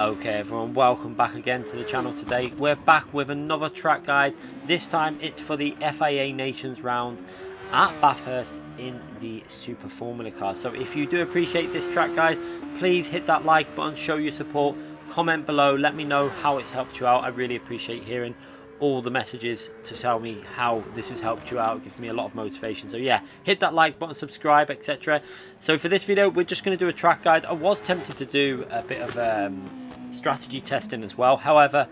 Okay everyone, welcome back again to the channel. Today we're back with another track guide. This time it's for the FIA Nations round at Bathurst in the Super Formula car. So if you do appreciate this track guide, please hit that like button, show your support, comment below, let me know how it's helped you out. I really appreciate hearing all the messages to tell me how this has helped you out. It gives me a lot of motivation. So yeah, hit that like button, subscribe, etc. So for this video we're just going to do a track guide. I was tempted to do a bit of strategy testing as well, however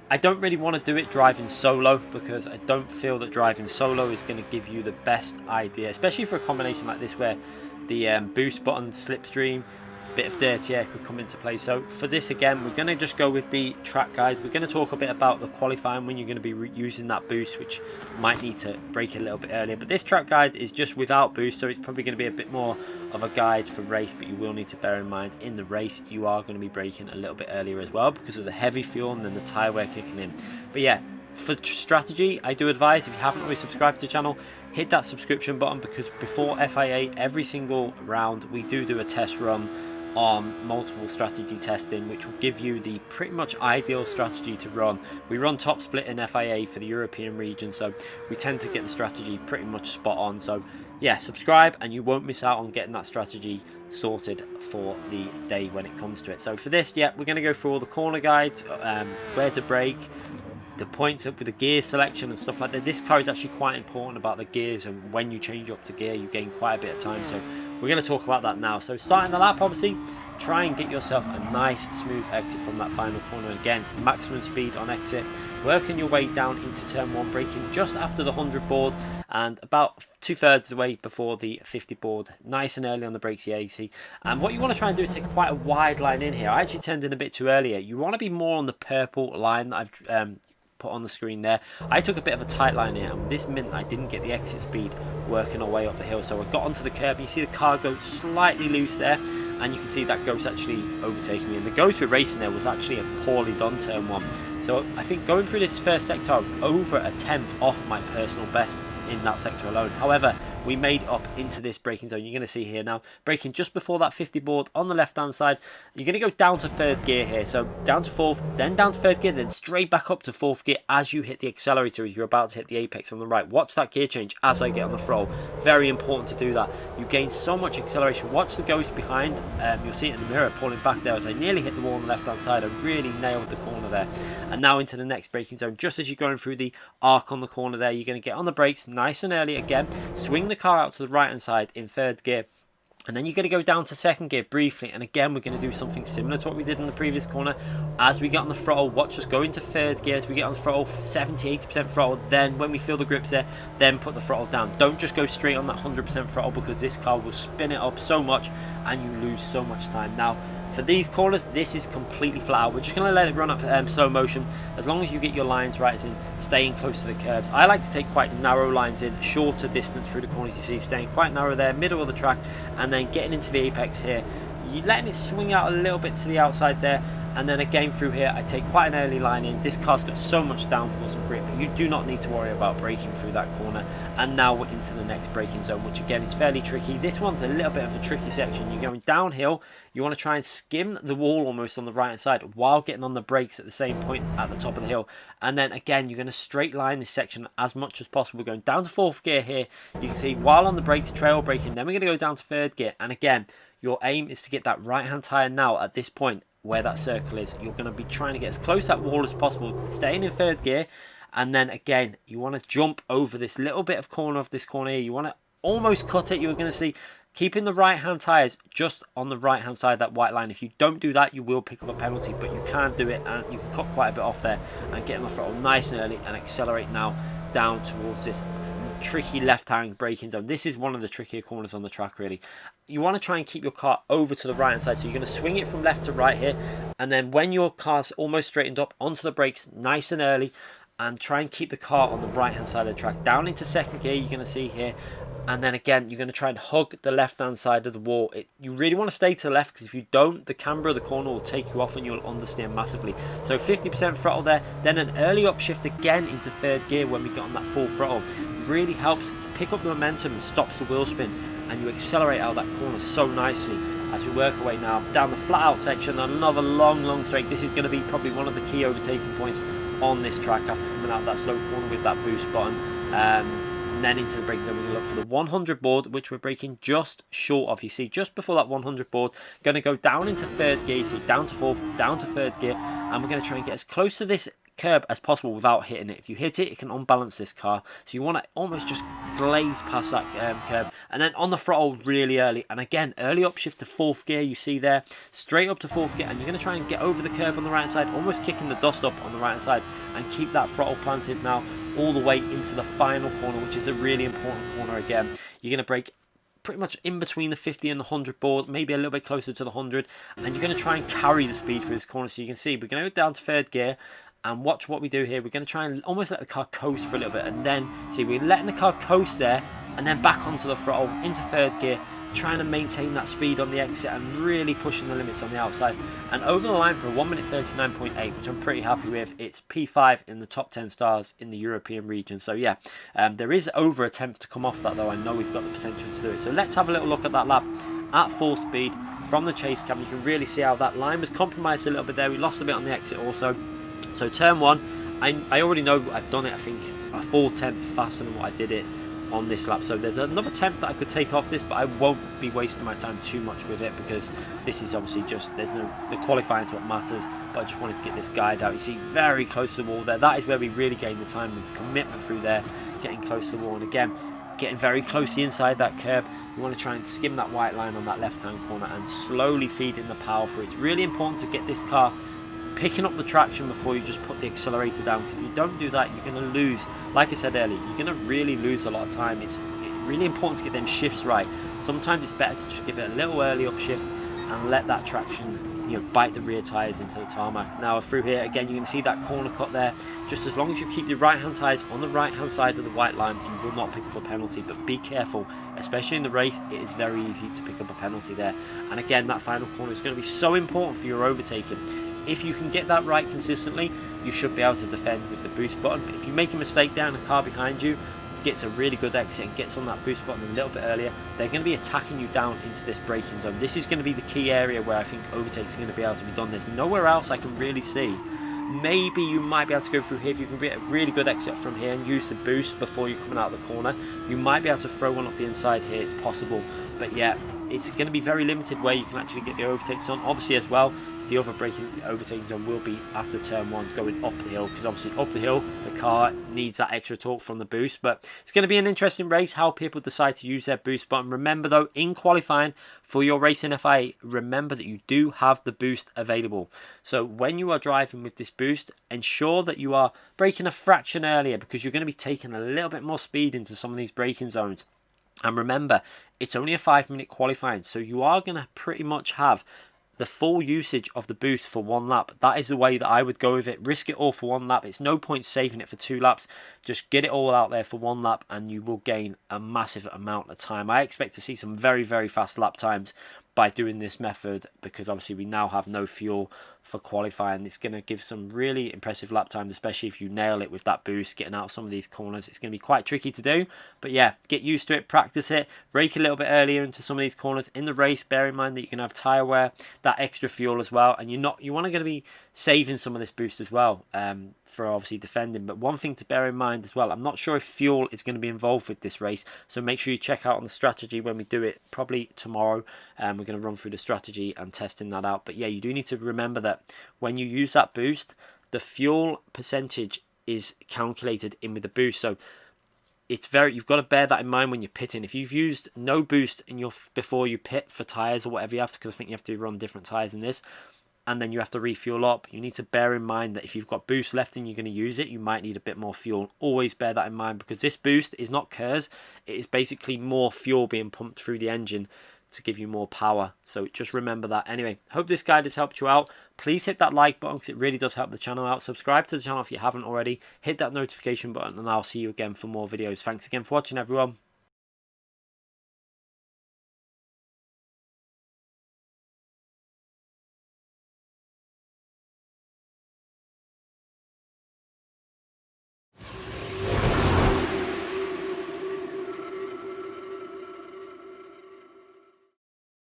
I don't really want to do it driving solo because I don't feel that driving solo is going to give you the best idea, especially for a combination like this where the boost button, slipstream, bit of dirty air could come into play. So for this again we're going to just go with the track guide. We're going to talk a bit about the qualifying when you're going to be using that boost, which might need to brake a little bit earlier, but this track guide is just without boost, so it's probably going to be a bit more of a guide for race. But you will need to bear in mind in the race you are going to be braking a little bit earlier as well because of the heavy fuel and then the tyre wear kicking in. But yeah, for strategy I do advise, if you haven't already subscribed to the channel, hit that subscription button, because before FIA every single round we do a test run on multiple strategy testing, which will give you the pretty much ideal strategy to run. We run top split in FIA for the European region, so we tend to get the strategy pretty much spot on. So yeah, subscribe and you won't miss out on getting that strategy sorted for the day when it comes to it. So for this, yeah, we're going to go through all the corner guides, where to brake, the points up with the gear selection and stuff like that. This car is actually quite important about the gears, and when you change up to gear you gain quite a bit of time, so we're going to talk about that now. So starting the lap, obviously try and get yourself a nice smooth exit from that final corner. Again, maximum speed on exit, working your way down into turn 1, braking just after the 100 board and about 2/3 of the way before the 50 board, nice and early on the brakes. Yeah, you see. And what you want to try and do is take quite a wide line in here. I actually turned in a bit too earlier. You want to be more on the purple line that I've put on the screen there. I took a bit of a tight line here, and this meant I didn't get the exit speed working our way up the hill. So I got onto the curb, you see the car go slightly loose there, and you can see that Ghost actually overtaking me. And the Ghost we're racing there was actually a poorly done turn 1. So I think going through this first sector I was over a 10th off my personal best in that sector alone. However, we made up into this braking zone. You're going to see here now, braking just before that 50 board on the left hand side. You're going to go down to 3rd gear here, so down to 4th, then down to 3rd gear, then straight back up to 4th gear as you hit the accelerator, as you're about to hit the apex on the right. Watch that gear change as I get on the throttle. Very important to do that. You gain so much acceleration. Watch the Ghost behind. You'll see it in the mirror pulling back there as I nearly hit the wall on the left hand side. I really nailed the corner there. And now into the next braking zone. Just as you're going through the arc on the corner there, you're going to get on the brakes nice and early again. Swing the car out to the right hand side in 3rd gear, and then you're going to go down to 2nd gear briefly, and again we're going to do something similar to what we did in the previous corner. As we get on the throttle, watch us go into 3rd gear. As we get on the throttle, 70-80% throttle, then when we feel the grips there, then put the throttle down. Don't just go straight on that 100% throttle, because this car will spin it up so much and you lose so much time. Now for these corners, this is completely flat out. We're just going to let it run up slow motion, as long as you get your lines right, as in staying close to the curbs. I like to take quite narrow lines in, shorter distance through the corners. You see, staying quite narrow there, middle of the track, and then getting into the apex here. You're letting it swing out a little bit to the outside there, and then again through here I take quite an early line in. This car's got so much downforce and grip, you do not need to worry about braking through that corner. And now we're into the next braking zone, which again is fairly tricky. This one's a little bit of a tricky section. You're going downhill, you want to try and skim the wall almost on the right hand side while getting on the brakes at the same point at the top of the hill. And then again you're going to straight line this section as much as possible. We're going down to 4th gear here, you can see, while on the brakes, trail braking. Then we're going to go down to 3rd gear, and again your aim is to get that right hand tyre now at this point where that circle is. You're going to be trying to get as close to that wall as possible, staying in 3rd gear, and then again you want to jump over this little bit of corner of this corner here. You want to almost cut it. You're going to see, keeping the right hand tyres just on the right hand side of that white line. If you don't do that you will pick up a penalty, but you can do it, and you can cut quite a bit off there and get on the throttle nice and early and accelerate now down towards this tricky left hand braking zone. This is one of the trickier corners on the track really. You want to try and keep your car over to the right hand side, so you're going to swing it from left to right here, and then when your car's almost straightened up, onto the brakes nice and early, and try and keep the car on the right hand side of the track. Down into 2nd gear, you're going to see here, and then again you're going to try and hug the left hand side of the wall. You really want to stay to the left, because if you don't, the camber of the corner will take you off and you'll understeer massively. So 50% throttle there, then an early upshift again into 3rd gear when we get on that full throttle. Really helps pick up the momentum and stops the wheel spin, and you accelerate out that corner so nicely. as we work our way now down the flat out section, another long straight. This is going to be probably one of the key overtaking points on this track after coming out that slow corner with that boost button. And then into the brake zone, we're going to look for the 100 board, which we're braking just short of. You see, just before that 100 board, going to go down into third gear, you see, down to fourth, down to third gear, and we're going to try and get as close to this curb as possible without hitting it. If you hit it, it can unbalance this car, so you want to almost just glaze past that curb, and then on the throttle really early, and again early upshift to fourth gear, you see there, straight up to fourth gear, and you're going to try and get over the curb on the right hand side, almost kicking the dust up on the right hand side, and keep that throttle planted now all the way into the final corner, which is a really important corner. Again, you're going to brake pretty much in between the 50 and the 100 board, maybe a little bit closer to the 100, and you're going to try and carry the speed through this corner. So you can see we're going to go down to third gear, and watch what we do here. We're going to try and almost let the car coast for a little bit, and then see we're letting the car coast there, and then back onto the throttle into third gear, trying to maintain that speed on the exit and really pushing the limits on the outside, and over the line for a 1:39.8, which I'm pretty happy with. It's P5 in the top 10 stars in the European region. So yeah, there is over a tenth to come off that, though I know we've got the potential to do it. So let's have a little look at that lap at full speed from the chase cam. You can really see how that line was compromised a little bit there. We lost a bit on the exit also. So turn one, I already know I've done it, I think a full tenth faster than what I did it on this lap. So there's another tenth that I could take off this, but I won't be wasting my time too much with it, because this is obviously just, the qualifying is what matters. But I just wanted to get this guide out. You see, very close to the wall there. That is where we really gain the time with the commitment through there, getting close to the wall, and again, getting very close inside that curb. You want to try and skim that white line on that left-hand corner and slowly feed in the power through. It's really important to get this car picking up the traction before you just put the accelerator down. If you don't do that, you're going to lose, like I said earlier, you're going to really lose a lot of time. It's really important to get them shifts right. Sometimes it's better to just give it a little early upshift and let that traction, you know, bite the rear tyres into the tarmac. Now through here again, you can see that corner cut there. Just as long as you keep your right hand tyres on the right hand side of the white line, you will not pick up a penalty. But be careful, especially in the race, it is very easy to pick up a penalty there. And again, that final corner is going to be so important for your overtaking. If you can get that right consistently, you should be able to defend with the boost button. But if you make a mistake down, a car behind you gets a really good exit and gets on that boost button a little bit earlier, they're going to be attacking you down into this braking zone. This is going to be the key area where I think overtakes are going to be able to be done. There's nowhere else I can really see. Maybe you might be able to go through here if you can get a really good exit from here and use the boost before you're coming out of the corner. You might be able to throw one up the inside here, it's possible. But yeah, it's going to be very limited where you can actually get the overtakes on. Obviously as well, the other overtaking zone will be after turn one, going up the hill, because obviously up the hill the car needs that extra torque from the boost. But it's going to be an interesting race how people decide to use their boost button. Remember though, in qualifying for your race in FIA, remember that you do have the boost available. So when you are driving with this boost, ensure that you are braking a fraction earlier, because you're going to be taking a little bit more speed into some of these braking zones. And remember, it's only a 5-minute qualifying, so you are going to pretty much have the full usage of the boost for one lap. That is the way that I would go with it. Risk it all for one lap. It's no point saving it for 2 laps. Just get it all out there for one lap and you will gain a massive amount of time. I expect to see some very, very fast lap times by doing this method, because obviously we now have no fuel for qualifying. It's going to give some really impressive lap times, especially if you nail it with that boost, getting out of some of these corners. It's going to be quite tricky to do, but yeah, get used to it, practice it, brake a little bit earlier into some of these corners in the race. Bear in mind that you can have tyre wear, that extra fuel as well, and you want to be saving some of this boost as well for obviously defending. But one thing to bear in mind as well, I'm not sure if fuel is going to be involved with this race, so make sure you check out on the strategy when we do it, probably tomorrow. We're going to run through the strategy and testing that out. But yeah, you do need to remember that when you use that boost, the fuel percentage is calculated in with the boost. So you've got to bear that in mind when you're pitting. If you've used no boost before you pit for tyres or whatever you have to, because I think you have to run different tyres in this, and then you have to refuel up, you need to bear in mind that if you've got boost left and you're going to use it, you might need a bit more fuel. Always bear that in mind, because this boost is not KERS. It is basically more fuel being pumped through the engine to give you more power. So just remember that. Anyway, hope this guide has helped you out. Please hit that like button, because it really does help the channel out. Subscribe to the channel if you haven't already. Hit that notification button, and I'll see you again for more videos. Thanks again for watching, everyone.